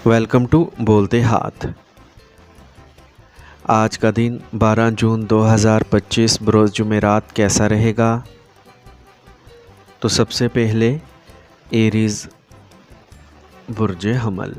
Welcome to बोलते हाथ। आज का दिन 12 जून 2025 बरोज़ जुमेरात कैसा रहेगा? तो सबसे पहले एरीज़ बुर्ज हमल।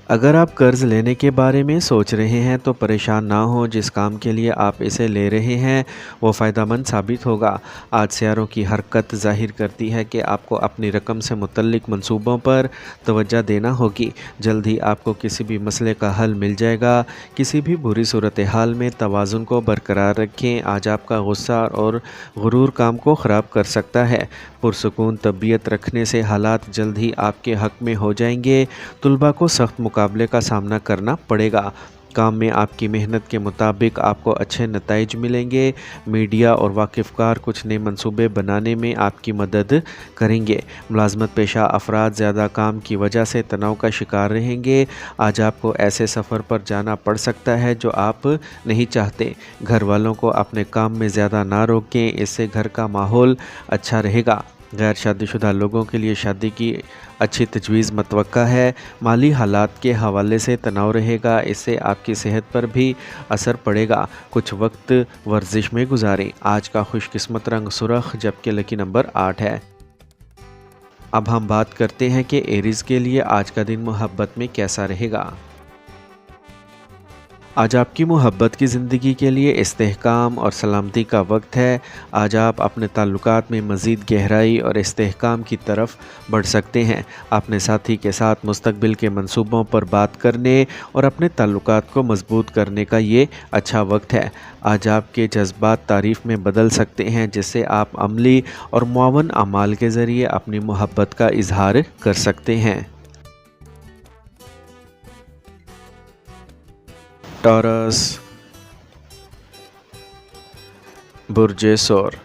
अगर आप कर्ज़ लेने के बारे में सोच रहे हैं तो परेशान ना हो। जिस काम के लिए आप इसे ले रहे हैं वो फ़ायदेमंद साबित होगा। आज सियारों की हरकत ज़ाहिर करती है कि आपको अपनी रकम से मुतल्लिक मंसूबों पर तवज्जो देना होगी। जल्द ही आपको किसी भी मसले का हल मिल जाएगा। किसी भी बुरी सूरत हाल में तवाज़ुन को बरकरार रखें। आज आपका गुस्सा और गुरूर काम को ख़राब कर सकता है। पुरसुकून तबीयत रखने से हालात जल्द ही आपके हक़ में हो जाएंगे। तुलबा को सख्त मुकाबले का सामना करना पड़ेगा। काम में आपकी मेहनत के मुताबिक आपको अच्छे नताइज मिलेंगे। मीडिया और वाकिफ़कार कुछ नए मंसूबे बनाने में आपकी मदद करेंगे। मुलाजमत पेशा अफराद ज़्यादा काम की वजह से तनाव का शिकार रहेंगे। आज आपको ऐसे सफ़र पर जाना पड़ सकता है जो आप नहीं चाहते। घर वालों को अपने काम में ज़्यादा ना रोकें, इससे घर का माहौल अच्छा रहेगा। गैर शादीशुदा लोगों के लिए शादी की अच्छी तजवीज़ मतवक्का है। माली हालात के हवाले से तनाव रहेगा, इससे आपकी सेहत पर भी असर पड़ेगा। कुछ वक्त वर्जिश में गुजारें। आज का खुशकिस्मत रंग सुरख जबकि लकी नंबर 8 है। अब हम बात करते हैं कि एरीज़ के लिए आज का दिन मोहब्बत में कैसा रहेगा। आज आपकी मोहब्बत की ज़िंदगी के लिए इस्तेहकाम और सलामती का वक्त है। आज आप अपने ताल्लुकात में मज़ीद गहराई और इस्तेहकाम की तरफ बढ़ सकते हैं। अपने साथी के साथ मुस्तकबिल के मंसूबों पर बात करने और अपने ताल्लुकात को मजबूत करने का ये अच्छा वक्त है। आज आपके जज्बात तारीफ़ में बदल सकते हैं, जिससे आप अमली और मुआवन अमाल के ज़रिए अपनी मोहब्बत का इजहार कर सकते हैं। टॉरस बुर्ज सौर।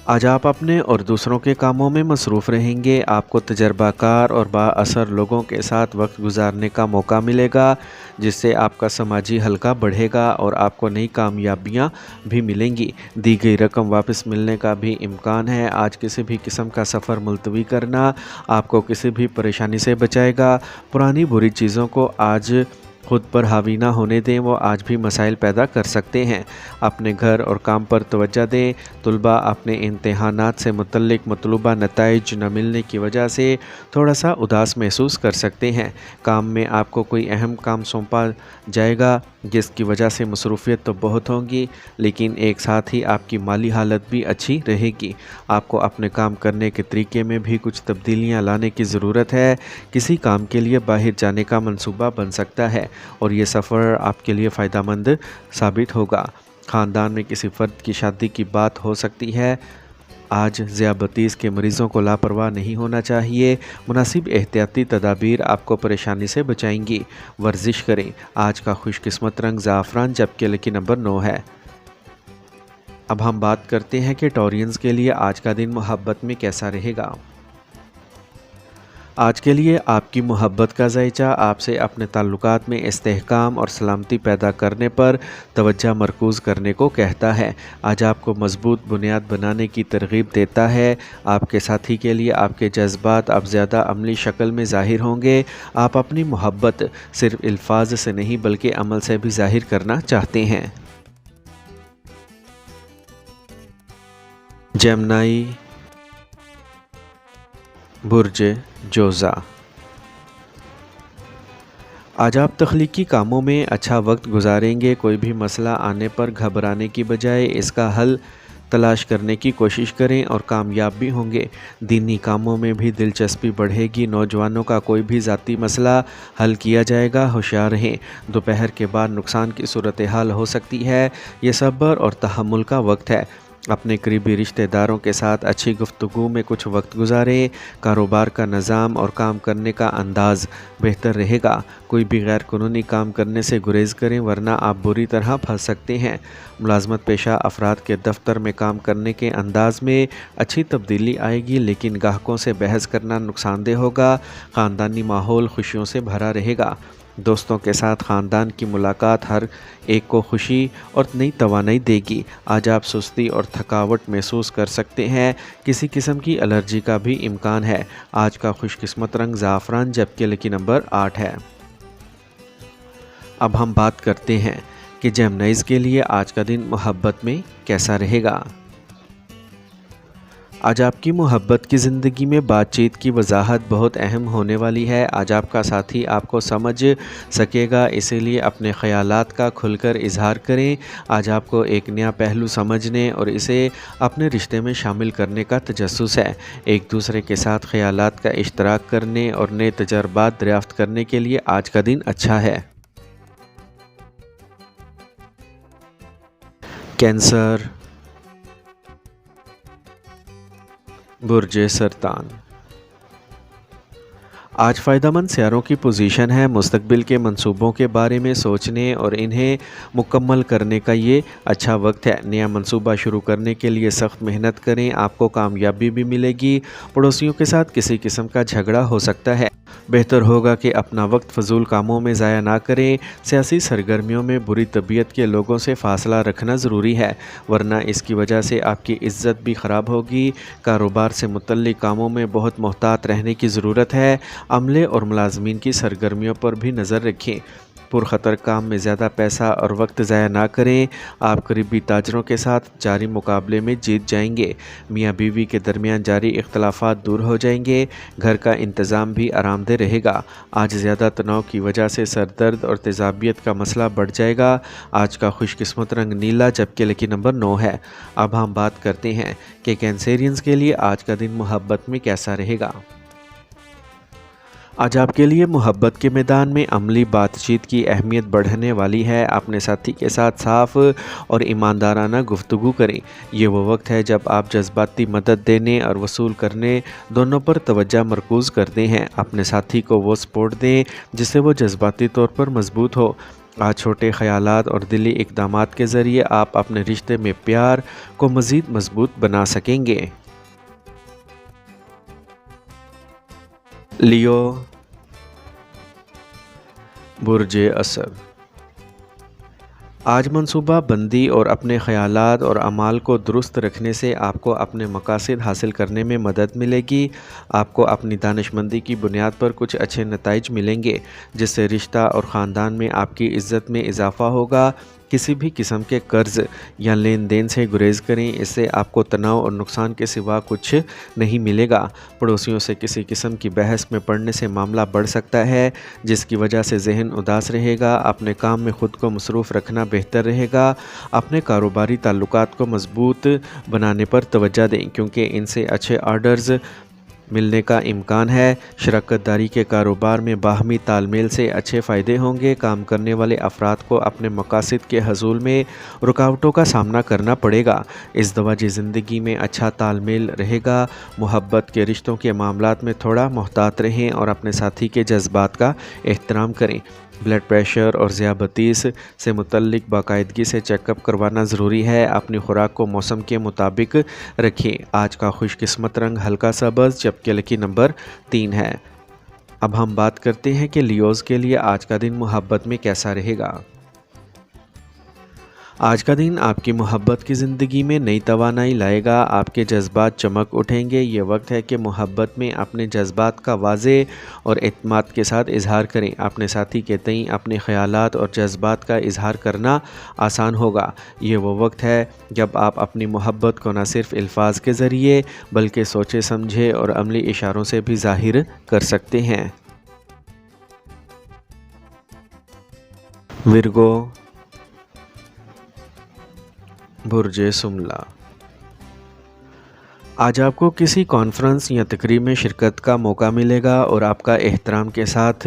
आज आप अपने और दूसरों के कामों में मसरूफ़ रहेंगे। आपको तजर्बाकार और बाअसर लोगों के साथ वक्त गुजारने का मौका मिलेगा, जिससे आपका समाजी हल्का बढ़ेगा और आपको नई कामयाबियां भी मिलेंगी। दी गई रकम वापस मिलने का भी इम्कान है। आज किसी भी किस्म का सफ़र मुलतवी करना आपको किसी भी परेशानी से बचाएगा। पुरानी बुरी चीज़ों को आज खुद पर हावी ना होने दें, वो आज भी मसाइल पैदा कर सकते हैं। अपने घर और काम पर तवज्जो दें। तुलबा अपने इम्तिहानात से मुतल्लिक मतलूबा नताइज न मिलने की वजह से थोड़ा सा उदास महसूस कर सकते हैं। काम में आपको कोई अहम काम सौंपा जाएगा, जिसकी वजह से मसरूफ़ियत तो बहुत होंगी, लेकिन एक साथ ही आपकी माली हालत भी अच्छी रहेगी। आपको अपने काम करने के तरीके में भी कुछ तब्दीलियाँ लाने की ज़रूरत है। किसी काम के लिए बाहर जाने का मंसूबा बन सकता है और ये सफ़र आपके लिए फ़ायदेमंद साबित होगा। ख़ानदान में किसी फ़र्द की शादी की बात हो सकती है। आज ज़ियाबतीस के मरीज़ों को लापरवाह नहीं होना चाहिए। मुनासिब एहतियाती तदाबीर आपको परेशानी से बचाएंगी। वर्जिश करें। आज का खुशकिस्मत रंग ज़ाफ़रान जबकि लकी नंबर 9 है। अब हम बात करते हैं कि टॉरियंस के लिए आज का दिन मोहब्बत में कैसा रहेगा। आज के लिए आपकी मोहब्बत का ज़ायचा आपसे अपने ताल्लुकात में इस्तेहकाम और सलामती पैदा करने पर तवज्जो मरकूज़ करने को कहता है। आज आपको मजबूत बुनियाद बनाने की तरगीब देता है। आपके साथी के लिए आपके जज्बात अब ज़्यादा अमली शक्ल में ज़ाहिर होंगे। आप अपनी मोहब्बत सिर्फ अल्फाज से नहीं बल्कि अमल से भी ज़ाहिर करना चाहते हैं। जेमिनी बुर्ज जोज़ा। आज आप तख्लीकी कामों में अच्छा वक्त गुजारेंगे। कोई भी मसला आने पर घबराने की बजाय इसका हल तलाश करने की कोशिश करें और कामयाब भी होंगे। दीनी कामों में भी दिलचस्पी बढ़ेगी। नौजवानों का कोई भी ज़ाती मसला हल किया जाएगा। होशियार रहें। दोपहर के बाद नुकसान की सूरत हाल हो सकती है। ये सब्र और तहम्मुल का वक्त है। अपने करीबी रिश्तेदारों के साथ अच्छी गुफ्तगू में कुछ वक्त गुजारें। कारोबार का निज़ाम और काम करने का अंदाज़ बेहतर रहेगा। कोई भी गैर कानूनी काम करने से गुरेज करें, वरना आप बुरी तरह फंस सकते हैं। मुलाजमत पेशा अफराद के दफ्तर में काम करने के अंदाज में अच्छी तब्दीली आएगी, लेकिन ग्राहकों से बहस करना नुकसानदेह होगा। ख़ानदानी माहौल खुशियों से भरा रहेगा। دوستوں کے ساتھ خاندان کی ملاقات ہر ایک کو خوشی اور نئی توانائی دے گی۔ آج آپ سستی اور تھکاوٹ محسوس کر سکتے ہیں، کسی قسم کی الرجی کا بھی امکان ہے۔ آج کا خوش قسمت رنگ زعفران جبکہ لکی نمبر 8 ہے۔ اب ہم بات کرتے ہیں کہ جیمنائز کے لیے آج کا دن محبت میں کیسا رہے گا۔ آج آپ کی محبت کی زندگی میں بات چیت کی وضاحت بہت اہم ہونے والی ہے۔ آج آپ کا ساتھی آپ کو سمجھ سکے گا، اسی لیے اپنے خیالات کا کھل کر اظہار کریں۔ آج آپ کو ایک نیا پہلو سمجھنے اور اسے اپنے رشتے میں شامل کرنے کا تجسس ہے۔ ایک دوسرے کے ساتھ خیالات کا اشتراک کرنے اور نئے تجربات دریافت کرنے کے لیے آج کا دن اچھا ہے۔ کینسر، برج سرطان۔ آج فائدہ مند سیاروں کی پوزیشن ہے۔ مستقبل کے منصوبوں کے بارے میں سوچنے اور انہیں مکمل کرنے کا یہ اچھا وقت ہے۔ نیا منصوبہ شروع کرنے کے لیے سخت محنت کریں، آپ کو کامیابی بھی ملے گی۔ پڑوسیوں کے ساتھ کسی قسم کا جھگڑا ہو سکتا ہے، بہتر ہوگا کہ اپنا وقت فضول کاموں میں ضائع نہ کریں۔ سیاسی سرگرمیوں میں بری طبیعت کے لوگوں سے فاصلہ رکھنا ضروری ہے، ورنہ اس کی وجہ سے آپ کی عزت بھی خراب ہوگی۔ کاروبار سے متعلق کاموں میں بہت محتاط رہنے کی ضرورت ہے۔ عملے اور ملازمین کی سرگرمیوں پر بھی نظر رکھیں۔ پرخطر کام میں زیادہ پیسہ اور وقت ضائع نہ کریں۔ آپ قریبی تاجروں کے ساتھ جاری مقابلے میں جیت جائیں گے۔ میاں بیوی کے درمیان جاری اختلافات دور ہو جائیں گے۔ گھر کا انتظام بھی آرام دہ رہے گا۔ آج زیادہ تناؤ کی وجہ سے سر درد اور تیزابیت کا مسئلہ بڑھ جائے گا۔ آج کا خوش قسمت رنگ نیلا جبکہ لکی نمبر 9 ہے۔ اب ہم بات کرتے ہیں کہ کینسیرینز کے لیے آج کا دن محبت میں کیسا رہے گا۔ آج آپ کے لیے محبت کے میدان میں عملی بات چیت کی اہمیت بڑھنے والی ہے۔ اپنے ساتھی کے ساتھ صاف اور ایماندارانہ گفتگو کریں۔ یہ وہ وقت ہے جب آپ جذباتی مدد دینے اور وصول کرنے دونوں پر توجہ مرکوز کرتے ہیں۔ اپنے ساتھی کو وہ سپورٹ دیں جس سے وہ جذباتی طور پر مضبوط ہو۔ آج چھوٹے خیالات اور دلی اقدامات کے ذریعے آپ اپنے رشتے میں پیار کو مزید مضبوط بنا سکیں گے۔ لیو، برج اسد۔ آج منصوبہ بندی اور اپنے خیالات اور اعمال کو درست رکھنے سے آپ کو اپنے مقاصد حاصل کرنے میں مدد ملے گی۔ آپ کو اپنی دانشمندی کی بنیاد پر کچھ اچھے نتائج ملیں گے، جس سے رشتہ اور خاندان میں آپ کی عزت میں اضافہ ہوگا۔ کسی بھی قسم کے قرض یا لین دین سے گریز کریں، اس سے آپ کو تناؤ اور نقصان کے سوا کچھ نہیں ملے گا۔ پڑوسیوں سے کسی قسم کی بحث میں پڑنے سے معاملہ بڑھ سکتا ہے، جس کی وجہ سے ذہن اداس رہے گا۔ اپنے کام میں خود کو مصروف رکھنا بہتر رہے گا۔ اپنے کاروباری تعلقات کو مضبوط بنانے پر توجہ دیں، کیونکہ ان سے اچھے آرڈرز ملنے کا امکان ہے۔ شراکت داری کے کاروبار میں باہمی تال میل سے اچھے فائدے ہوں گے۔ کام کرنے والے افراد کو اپنے مقاصد کے حصول میں رکاوٹوں کا سامنا کرنا پڑے گا۔ ازدواجی زندگی میں اچھا تال میل رہے گا۔ محبت کے رشتوں کے معاملات میں تھوڑا محتاط رہیں اور اپنے ساتھی کے جذبات کا احترام کریں۔ بلڈ پریشر اور ذیابیطس سے متعلق باقاعدگی سے چیک اپ کروانا ضروری ہے۔ اپنی خوراک کو موسم کے مطابق رکھیں۔ آج کا خوش قسمت رنگ ہلکا سبز جبکہ لکی نمبر 3 ہے۔ اب ہم بات کرتے ہیں کہ لیوز کے لیے آج کا دن محبت میں کیسا رہے گا۔ آج کا دن آپ کی محبت کی زندگی میں نئی توانائی لائے گا۔ آپ کے جذبات چمک اٹھیں گے۔ یہ وقت ہے کہ محبت میں اپنے جذبات کا واضح اور اعتماد کے ساتھ اظہار کریں۔ اپنے ساتھی کے تئیں اپنے خیالات اور جذبات کا اظہار کرنا آسان ہوگا۔ یہ وہ وقت ہے جب آپ اپنی محبت کو نہ صرف الفاظ کے ذریعے بلکہ سوچے سمجھے اور عملی اشاروں سے بھی ظاہر کر سکتے ہیں۔ ورگو، برج سملا۔ آج آپ کو کسی کانفرنس یا تقریب میں شرکت کا موقع ملے گا اور آپ کا احترام کے ساتھ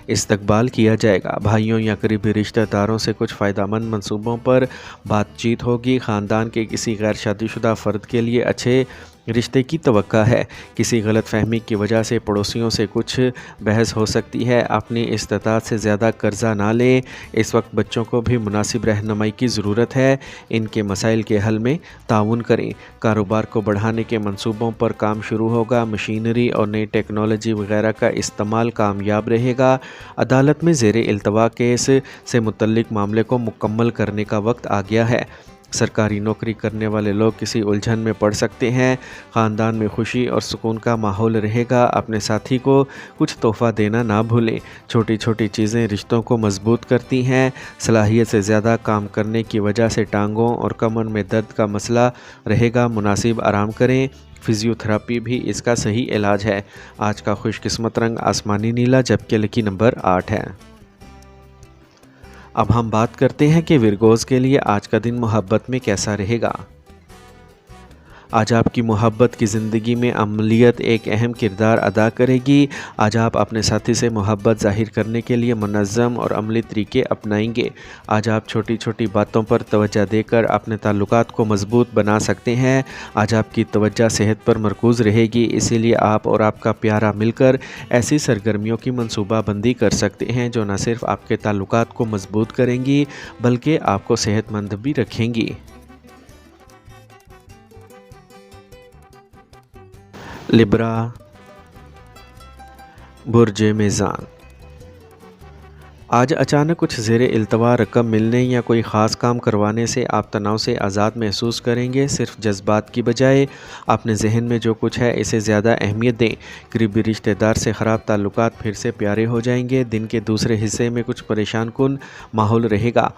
استقبال کیا جائے گا۔ بھائیوں یا قریبی رشتہ داروں سے کچھ فائدہ مند منصوبوں پر بات چیت ہوگی۔ خاندان کے کسی غیر شادی شدہ فرد کے لیے اچھے رشتے کی توقع ہے۔ کسی غلط فہمی کی وجہ سے پڑوسیوں سے کچھ بحث ہو سکتی ہے۔ اپنی استطاعت سے زیادہ قرضہ نہ لیں۔ اس وقت بچوں کو بھی مناسب رہنمائی کی ضرورت ہے۔ ان کے مسائل کے حل میں تعاون کریں۔ کاروبار کو بڑھانے کے منصوبوں پر کام شروع ہوگا۔ مشینری اور نئی ٹیکنالوجی وغیرہ کا استعمال کامیاب رہے گا۔ عدالت میں زیر التوا کیس سے متعلق معاملے کو مکمل کرنے کا وقت آ گیا ہے۔ سرکاری نوکری کرنے والے لوگ کسی الجھن میں پڑ سکتے ہیں۔ خاندان میں خوشی اور سکون کا ماحول رہے گا۔ اپنے ساتھی کو کچھ تحفہ دینا نہ بھولیں۔ چھوٹی چھوٹی چیزیں رشتوں کو مضبوط کرتی ہیں۔ صلاحیت سے زیادہ کام کرنے کی وجہ سے ٹانگوں اور کمر میں درد کا مسئلہ رہے گا۔ مناسب آرام کریں۔ فزیو تھراپی بھی اس کا صحیح علاج ہے۔ آج کا خوش قسمت رنگ آسمانی نیلا جبکہ لکی نمبر 8 ہے۔ اب ہم بات کرتے ہیں کہ ورگوز کے لیے آج کا دن محبت میں کیسا رہے گا۔ آج آپ کی محبت کی زندگی میں عملیت ایک اہم کردار ادا کرے گی۔ آج آپ اپنے ساتھی سے محبت ظاہر کرنے کے لیے منظم اور عملی طریقے اپنائیں گے۔ آج آپ چھوٹی چھوٹی باتوں پر توجہ دے کر اپنے تعلقات کو مضبوط بنا سکتے ہیں۔ آج آپ کی توجہ صحت پر مرکوز رہے گی، اسی لیے آپ اور آپ کا پیارا مل کر ایسی سرگرمیوں کی منصوبہ بندی کر سکتے ہیں جو نہ صرف آپ کے تعلقات کو مضبوط کریں گی بلکہ آپ کو صحت مند بھی رکھیں گی۔ لبرا، برج میزان۔ آج اچانک کچھ زیر التوا رقم ملنے یا کوئی خاص کام کروانے سے آپ تناؤ سے آزاد محسوس کریں گے۔ صرف جذبات کی بجائے اپنے ذہن میں جو کچھ ہے اسے زیادہ اہمیت دیں۔ قریبی رشتہ دار سے خراب تعلقات پھر سے پیارے ہو جائیں گے۔ دن کے دوسرے حصے میں کچھ پریشان کن ماحول رہے گا۔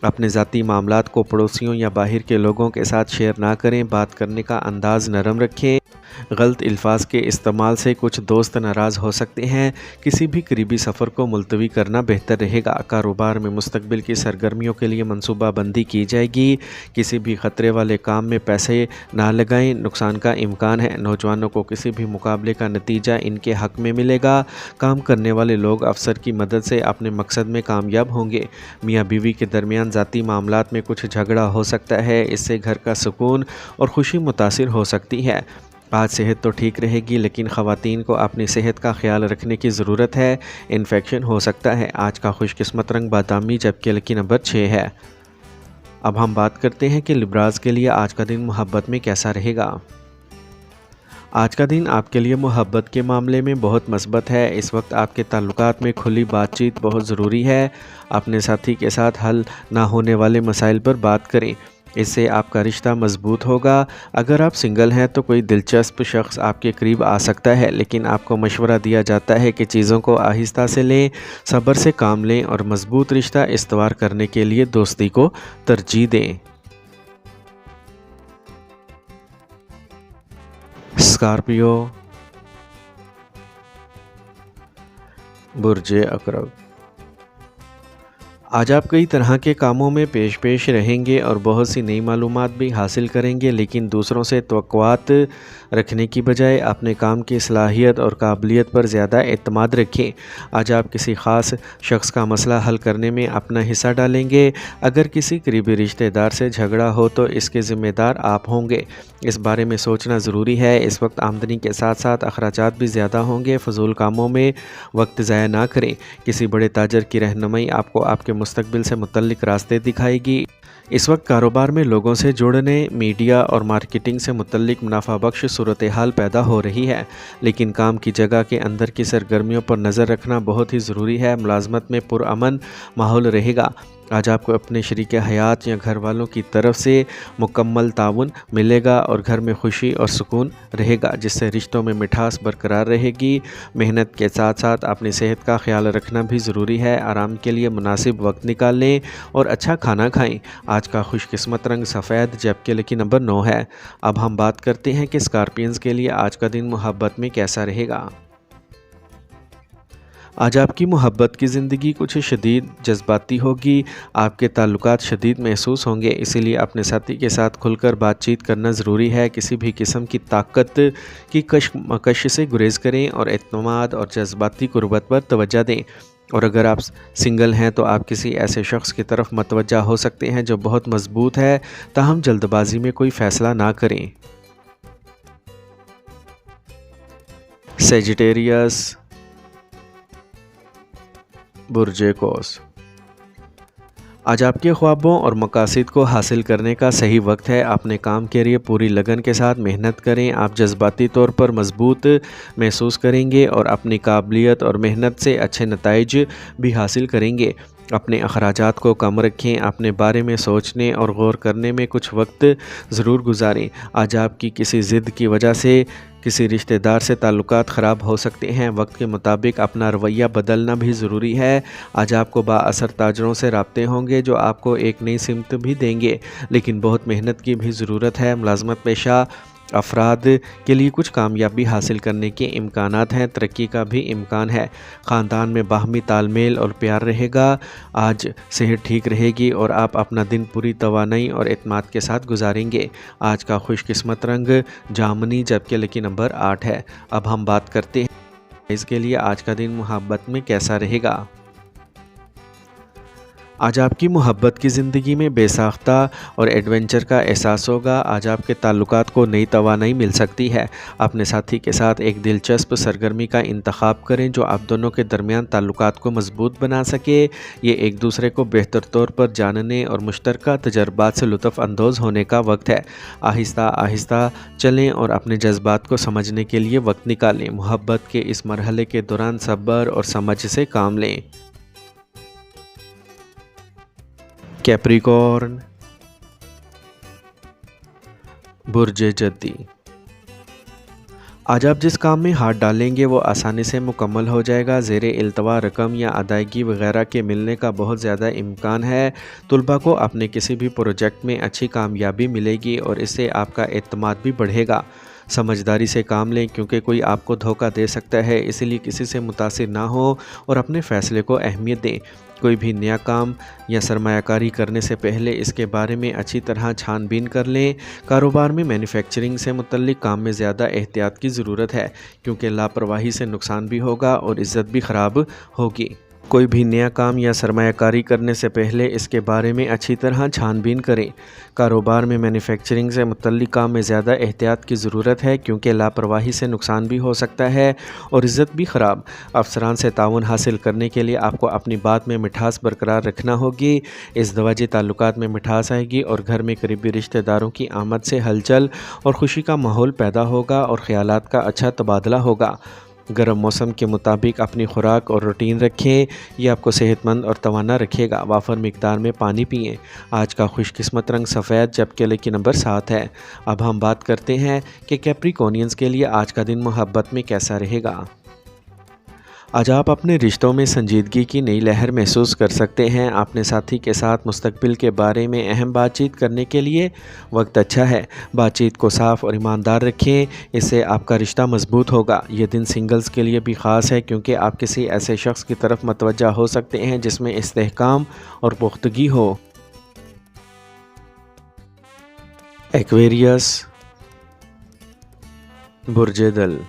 اپنے ذاتی معاملات کو پڑوسیوں یا باہر کے لوگوں کے ساتھ شیئر نہ کریں۔ بات کرنے کا انداز نرم رکھیں۔ غلط الفاظ کے استعمال سے کچھ دوست ناراض ہو سکتے ہیں۔ کسی بھی قریبی سفر کو ملتوی کرنا بہتر رہے گا۔ کاروبار میں مستقبل کی سرگرمیوں کے لیے منصوبہ بندی کی جائے گی۔ کسی بھی خطرے والے کام میں پیسے نہ لگائیں، نقصان کا امکان ہے۔ نوجوانوں کو کسی بھی مقابلے کا نتیجہ ان کے حق میں ملے گا۔ کام کرنے والے لوگ افسر کی مدد سے اپنے مقصد میں کامیاب ہوں گے۔ میاں بیوی کے درمیان ذاتی معاملات میں کچھ جھگڑا ہو سکتا ہے، اس سے گھر کا سکون اور خوشی متاثر ہو سکتی ہے۔ آج صحت تو ٹھیک رہے گی لیکن خواتین کو اپنی صحت کا خیال رکھنے کی ضرورت ہے۔ انفیکشن ہو سکتا ہے۔ آج کا خوش قسمت رنگ بادامی جبکہ لکی نمبر 6 ہے۔ اب ہم بات کرتے ہیں کہ لبراز کے لیے آج کا دن محبت میں کیسا رہے گا۔ آج کا دن آپ کے لیے محبت کے معاملے میں بہت مثبت ہے۔ اس وقت آپ کے تعلقات میں کھلی بات چیت بہت ضروری ہے۔ اپنے ساتھی کے ساتھ حل نہ ہونے والے مسائل پر بات کریں، اس سے آپ کا رشتہ مضبوط ہوگا۔ اگر آپ سنگل ہیں تو کوئی دلچسپ شخص آپ کے قریب آ سکتا ہے، لیکن آپ کو مشورہ دیا جاتا ہے کہ چیزوں کو آہستہ سے لیں، صبر سے کام لیں اور مضبوط رشتہ استوار کرنے کے لیے دوستی کو ترجیح دیں۔ اسکارپیو، برج عقرب۔ آج آپ کئی طرح کے کاموں میں پیش رہیں گے اور بہت سی نئی معلومات بھی حاصل کریں گے، لیکن دوسروں سے توقعات رکھنے کی بجائے اپنے کام کی صلاحیت اور قابلیت پر زیادہ اعتماد رکھیں۔ آج آپ کسی خاص شخص کا مسئلہ حل کرنے میں اپنا حصہ ڈالیں گے۔ اگر کسی قریبی رشتہ دار سے جھگڑا ہو تو اس کے ذمہ دار آپ ہوں گے، اس بارے میں سوچنا ضروری ہے۔ اس وقت آمدنی کے ساتھ ساتھ اخراجات بھی زیادہ ہوں گے۔ فضول کاموں میں وقت ضائع نہ کریں۔ کسی بڑے تاجر کی رہنمائی آپ کو آپ کے مستقبل سے متعلق راستے دکھائے گی۔ اس وقت کاروبار میں لوگوں سے جڑنے، میڈیا اور مارکیٹنگ سے متعلق منافع بخش صورتحال پیدا ہو رہی ہے، لیکن کام کی جگہ کے اندر کی سرگرمیوں پر نظر رکھنا بہت ہی ضروری ہے۔ ملازمت میں پرامن ماحول رہے گا۔ آج آپ کو اپنے شریک حیات یا گھر والوں کی طرف سے مکمل تعاون ملے گا اور گھر میں خوشی اور سکون رہے گا، جس سے رشتوں میں مٹھاس برقرار رہے گی۔ محنت کے ساتھ ساتھ اپنی صحت کا خیال رکھنا بھی ضروری ہے۔ آرام کے لیے مناسب وقت نکال لیں اور اچھا کھانا کھائیں۔ آج کا خوش قسمت رنگ سفید جبکہ لکی نمبر 9 ہے۔ اب ہم بات کرتے ہیں کہ اسکارپینز کے لیے آج کا دن محبت میں کیسا رہے گا۔ آج آپ کی محبت کی زندگی کچھ شدید جذباتی ہوگی۔ آپ کے تعلقات شدید محسوس ہوں گے، اسی لیے اپنے ساتھی کے ساتھ کھل کر بات چیت کرنا ضروری ہے۔ کسی بھی قسم کی طاقت کی کشمکش سے گریز کریں اور اعتماد اور جذباتی قربت پر توجہ دیں۔ اور اگر آپ سنگل ہیں تو آپ کسی ایسے شخص کی طرف متوجہ ہو سکتے ہیں جو بہت مضبوط ہے، تاہم جلد بازی میں کوئی فیصلہ نہ کریں۔ सेजिटेरियस, बुर्ज कौस। आज आपके ख्वाबों और मकासद को हासिल करने का सही वक्त है। अपने काम के लिए पूरी लगन के साथ मेहनत करें। आप जज्बाती तौर पर मजबूत महसूस करेंगे और अपनी काबिलियत और मेहनत से अच्छे नताइज भी हासिल करेंगे। अपने अखराजात को कम रखें। अपने बारे में सोचने और गौर करने में कुछ वक्त ज़रूर गुजारें। आज आपकी किसी ज़िद की वजह से किसी रिश्तेदार से ताल्लुकात ख़राब हो सकते हैं। वक्त के मुताबिक अपना रवैया बदलना भी ज़रूरी है। आज आपको बाअसर ताजरों से राब्ते होंगे जो आपको एक नई सिमत भी देंगे, लेकिन बहुत मेहनत की भी ज़रूरत है। मुलाजमत पेशा अफराद के लिए कुछ कामयाबी हासिल करने के इम्कानात हैं। तरक्की का भी इम्कान है। ख़ानदान में बाहमी तालमेल और प्यार रहेगा। आज सेहत ठीक रहेगी और आप अपना दिन पूरी तवानाई और एतमाद के साथ गुजारेंगे। आज का खुशकिस्मत रंग जामनी जबकि लकी नंबर 8 है। अब हम बात करते हैं इसके लिए आज का दिन मोहब्बत में कैसा रहेगा। आज आपकी मोहब्बत की ज़िंदगी में बेसाख्ता और एडवेंचर का एहसास होगा। आज आपके ताल्लुकात को नई तवानाई मिल सकती है। अपने साथी के साथ एक दिलचस्प सरगर्मी का इंतखाब करें जो आप दोनों के दरमियान ताल्लुकात को मजबूत बना सके। ये एक दूसरे को बेहतर तौर पर जानने और मुश्तरका तजर्बात से लुत्फ़ अंदोज़ होने का वक्त है। आहिस्ता आहिस्ता चलें और अपने जज्बात को समझने के लिए वक्त निकालें। मोहब्बत के इस मरहले के दौरान सब्र और समझ से काम लें। कैप्रिकॉर्न, बुर्ज जद्दी। आज आप जिस काम में हाथ डालेंगे वो आसानी से मुकम्मल हो जाएगा। ज़ेरे इल्तवा रकम या अदायगी वगैरह के मिलने का बहुत ज़्यादा इम्कान है। तुलबा को अपने किसी भी प्रोजेक्ट में अच्छी कामयाबी मिलेगी और इससे आपका एतमाद भी बढ़ेगा। समझदारी से काम लें क्योंकि कोई आपको धोखा दे सकता है, इसलिए किसी से मुतासिर ना हो और अपने फ़ैसले को अहमियत दें। कोई भी नया काम या सरमायाकारी करने से पहले इसके बारे में अच्छी तरह छानबीन कर लें। कारोबार में मैन्युफैक्चरिंग से मुतल्लिक काम में ज़्यादा एहतियात की ज़रूरत है क्योंकि लापरवाही से नुकसान भी होगा और इज़्ज़त भी ख़राब होगी। कोई भी नया काम या सरमायाकारी करने से पहले इसके बारे में अच्छी तरह छानबीन करें। कारोबार में मैन्युफैक्चरिंग से मुतल्लिक काम में ज़्यादा एहतियात की ज़रूरत है क्योंकि लापरवाही से नुकसान भी हो सकता है और इज़्ज़त भी ख़राब। अफसरान से ताउन हासिल करने के लिए आपको अपनी बात में मिठास बरकरार रखना होगी। इज़दवाजी ताल्लुकात में मिठास आएगी और घर में करीबी रिश्तेदारों की आमद से हलचल और खुशी का माहौल पैदा होगा और ख़यालात का अच्छा तबादला होगा। गर्म मौसम के मुताबिक अपनी खुराक और रूटीन रखें, ये आपको सेहतमंद और तवाना रखेगा। वाफर मिकदार में पानी पिएं। आज का खुशकिस्मत रंग सफ़ेद जबकि लकी नंबर 7 है। अब हम बात करते हैं कि कैप्रिकॉर्नियंस के लिए आज का दिन मोहब्बत में कैसा रहेगा। आज आप अपने रिश्तों में संजीदगी की नई लहर महसूस कर सकते हैं। अपने साथी के साथ मुस्तकबिल के बारे में अहम बातचीत करने के लिए वक्त अच्छा है। बातचीत को साफ और ईमानदार रखें, इससे आपका रिश्ता मजबूत होगा। ये दिन सिंगल्स के लिए भी ख़ास है क्योंकि आप किसी ऐसे शख्स की तरफ मतवज्जा हो सकते हैं जिसमें इस्तेहकाम और पुख्तगी हो। एक्वेरियस, बुर्ज दल।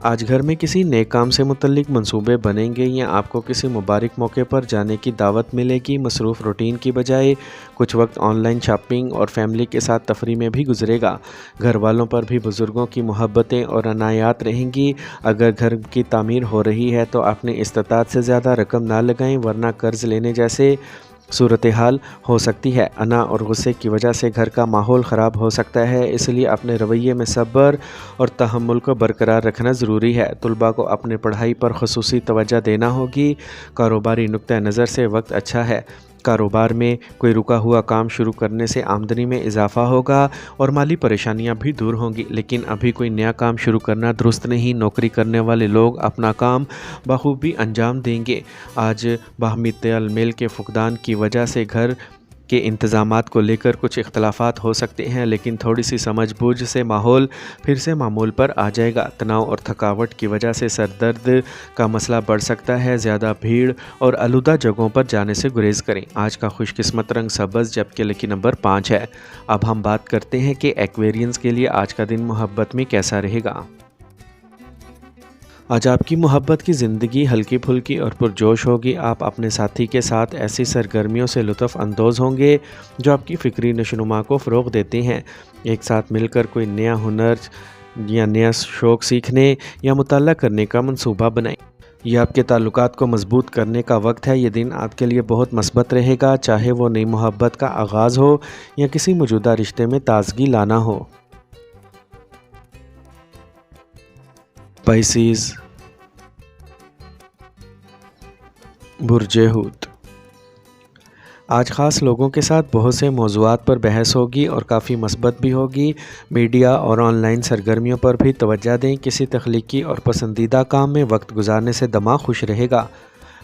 आज घर में किसी नए काम से मुतल्लिक मंसूबे बनेंगे या आपको किसी मुबारक मौके पर जाने की दावत मिलेगी। मसरूफ़ रूटीन की बजाय कुछ वक्त ऑनलाइन शॉपिंग और फैमिली के साथ तफरी में भी गुजरेगा। घर वालों पर भी बुज़ुर्गों की मोहब्बतें और अनायात रहेंगी। अगर घर की तामीर हो रही है तो अपनी इस्तात से ज़्यादा रकम ना लगाएं वरना कर्ज़ लेने जैसे सूरत हाल हो सकती है। अना और गुस्से की वजह से घर का माहौल ख़राब हो सकता है, इसलिए अपने रवैये में सब्र और तहम्मुल को बरकरार रखना ज़रूरी है। तुलबा को अपने पढ़ाई पर ख़ुसूसी तवज्जो देना होगी। कारोबारी नुक्ता नज़र से वक्त अच्छा है। कारोबार में कोई रुका हुआ काम शुरू करने से आमदनी में इजाफ़ा होगा और माली परेशानियां भी दूर होंगी। लेकिन अभी कोई नया काम शुरू करना दुरुस्त नहीं। नौकरी करने वाले लोग अपना काम बखूबी अंजाम देंगे। आज बाहमी तालमेल के फुकदान की वजह से घर के इंतज़ामात को लेकर कुछ इख्तलाफात हो सकते हैं, लेकिन थोड़ी सी समझ-बूझ से माहौल फिर से मामूल पर आ जाएगा। तनाव और थकावट की वजह से सर दर्द का मसला बढ़ सकता है। ज़्यादा भीड़ और आलूदा जगहों पर जाने से गुरेज करें। आज का खुशकिस्मत रंग सब्ज़ जबकि लकी नंबर 5 है। अब हम बात करते हैं कि एक्वेरियंस के लिए आज का दिन मोहब्बत में कैसा रहेगा। आज आपकी मोहब्बत की ज़िंदगी हल्की फुल्की और पुरजोश होगी। आप अपने साथी के साथ ऐसी सरगर्मियों से लुत्फ़ अंदोज़ होंगे जो आपकी फ़िक्री नशोनुमा को फ़रोग़ देते हैं। एक साथ मिलकर कोई नया हुनर या नया शौक़ सीखने या मुताला करने का मंसूबा बनाएं। ये आपके ताल्लुकात को मजबूत करने का वक्त है। ये दिन आपके लिए बहुत मस्बत रहेगा, चाहे वो नई मोहब्बत का आगाज़ हो या किसी मौजूदा रिश्ते में ताज़गी लाना हो। पाइसेस, बुर्जे हूत। आज ख़ास लोगों के साथ बहुत से मौज़ूआत पर बहस होगी और काफ़ी मस्बत भी होगी। मीडिया और ऑनलाइन सरगर्मियों पर भी तवज्जो दें। किसी तख्लीकी और पसंदीदा काम में वक्त गुजारने से दिमाग खुश रहेगा।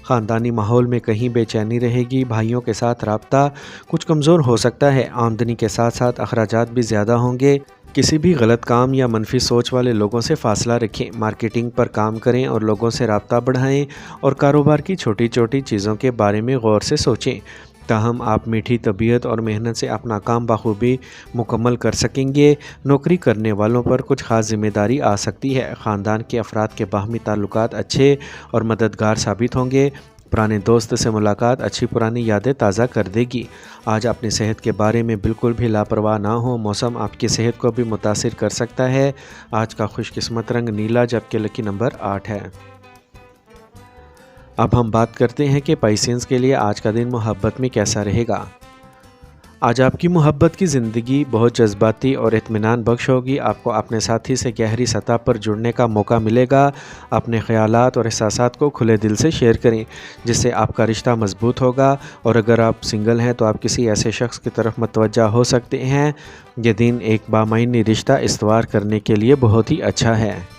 ख़ानदानी माहौल में कहीं बेचैनी रहेगी। भाइयों के साथ राब्ता कुछ कमज़ोर हो सकता है। आमदनी के साथ साथ अखराजात भी ज़्यादा होंगे। किसी भी गलत काम या मनफी सोच वाले लोगों से फ़ासला रखें। मार्केटिंग पर काम करें और लोगों से राब्ता बढ़ाएं और कारोबार की छोटी छोटी चीज़ों के बारे में गौर से सोचें। ताहम आप मीठी तबीयत और मेहनत से अपना काम बखूबी मुकम्मल कर सकेंगे। नौकरी करने वालों पर कुछ ख़ास ज़िम्मेदारी आ सकती है। ख़ानदान के अफराद के बाहमी ताल्लुकात अच्छे और मददगार साबित होंगे। पुराने दोस्त से मुलाकात अच्छी पुरानी यादें ताज़ा कर देगी। आज अपनी सेहत के बारे में बिल्कुल भी लापरवाह ना हो। मौसम आपकी सेहत को भी मुतासिर कर सकता है। आज का खुशकिस्मत रंग नीला, जबकि लकी नंबर 8 है। अब हम बात करते हैं कि पाइसेंस के लिए आज का दिन मोहब्बत में कैसा रहेगा। आज आपकी मोहब्बत की ज़िंदगी बहुत जज्बाती और इत्मीनान बख्श होगी। आपको अपने साथी से गहरी सतह पर जुड़ने का मौका मिलेगा। अपने ख़यालात और एहसासात को खुले दिल से शेयर करें, जिससे आपका रिश्ता मजबूत होगा। और अगर आप सिंगल हैं तो आप किसी ऐसे शख्स की तरफ मतवज्जा हो सकते हैं। यह दिन एक बामायनी रिश्ता इस्तवार करने के लिए बहुत ही अच्छा है।